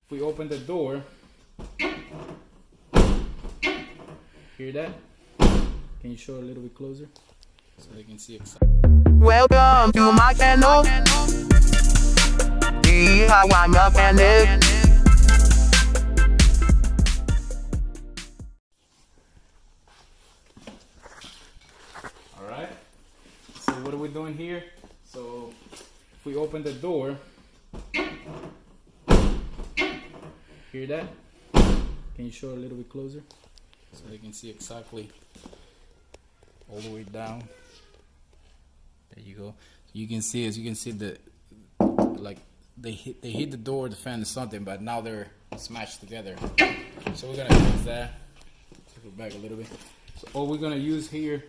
If we open the door, hear that? Can you show a little bit closer so they can see exactly? Welcome to my channel. DIY mechanic. Alright, so what are we doing here? So if we open the door, hear that? Can you show a little bit closer so they can see exactly all the way down? There you go. So you can see, as you can see, the like they hit the door, the fan, or something, but now they're smashed together. So we're gonna fix that. Take it back a little bit. So all we're gonna use here,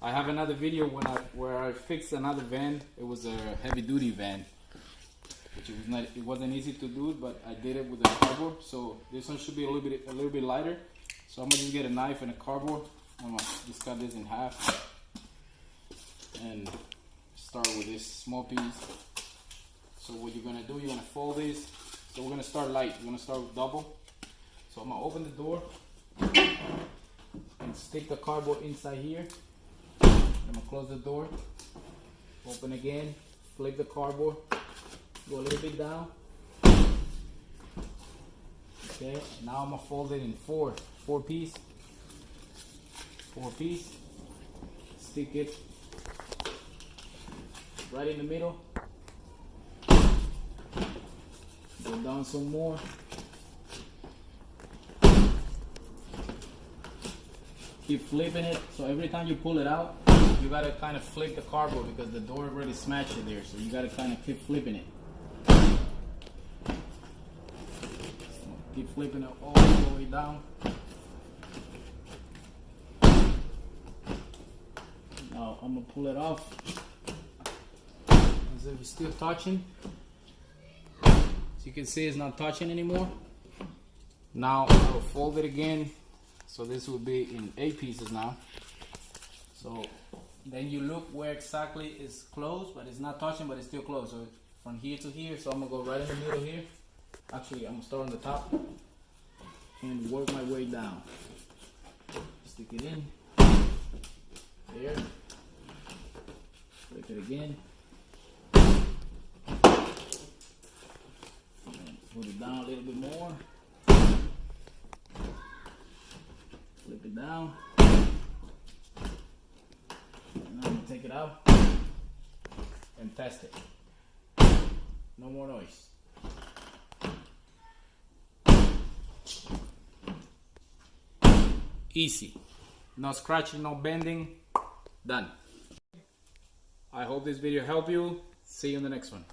I have another video where I fixed another van. It was a heavy duty van, which it wasn't easy to do, but I did it with a cardboard. So this one should be a little bit lighter. So I'm gonna just get a knife and a cardboard. I'm gonna just cut this in half and start with this small piece. So what you're gonna do, you're gonna fold this. So we're gonna start light. We're gonna start with double. So I'm gonna open the door and stick the cardboard inside here. I'm gonna close the door, open again, flip the cardboard, go a little bit down. Okay, now I'm gonna fold it in four piece, stick it right in the middle, go down some more. Keep flipping it, so every time you pull it out, you gotta kind of flip the cardboard because the door already smashed it there, so you gotta kind of keep flipping it. Keep flipping it all the way down. Now I'm gonna pull it off as if it's still touching. As you can see, it's not touching anymore. Now I will fold it again. So this will be in 8 pieces now. So then you look where exactly is closed, but it's not touching, but it's still closed. So from here to here, so I'm gonna go right in the middle here. Actually, I'm gonna start on the top and work my way down. Stick it in there. Flip it again. And put it down a little bit more. Flip it down. And I'm gonna take it out and test it. No more noise. Easy. No scratching, no bending. Done. I hope this video helped you. See you in the next one.